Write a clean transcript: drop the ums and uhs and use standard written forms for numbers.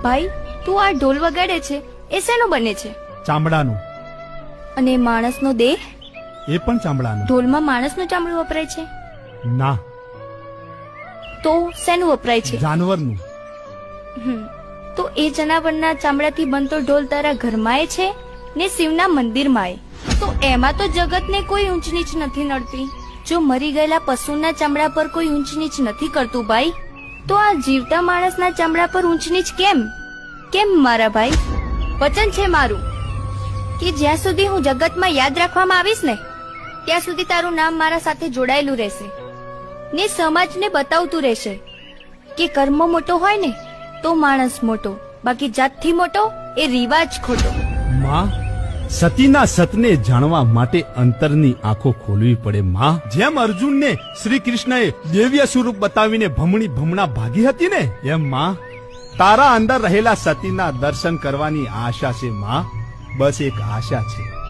ભાઈ તું આ ઢોલ વગાડે છે એ શેનો બને છે? ચામડાનો. અને માણસનો દેહ? એ પણ ચામડાનો. ઢોલમાં માણસનું ચામડું વપરાય છે? ના, તો શેનું વપરાય છે? જાનવરનું. તો એ જનાવરના ચામડાથી બનતો ઢોલ તારા ઘરમાંય છે ને શિવના મંદિરમાંય. તો એમાં તો જગતને કોઈ ઊંચ નીચ નથી નડતી. જો મરી ગયેલા પશુના ચામડા પર કોઈ ઊંચ નીચ નથી કરતું ભાઈ, તો આ જીવતા માણસના ચામડા પર ઊંચ નીચ કેમ? કેમ મારા ભાઈ? વચન છે મારું કે જ્યાં સુધી હું જગતમાં યાદ રાખવામાં આવીશ ને ત્યાં સુધી તારું નામ મારા સાથે જોડાયેલું રહેશે ને સમાજને બતાવતું રહેશે કે કર્મ મોટો હોય ને તો માણસ મોટો, બાકી જાતથી મોટો એ રિવાજ ખોટો. માં, સતીના સતને જાણવા માટે અંતરની આંખો ખોલવી પડે માં. જેમ અર્જુનને શ્રી કૃષ્ણએ દિવ્ય સ્વરૂપ બતાવીને ભમણા ભાગી હતી ને, એમ માં તારા અંદર રહેલા સતીના દર્શન કરવાની આશા છે માં. બસ એક આશા છે.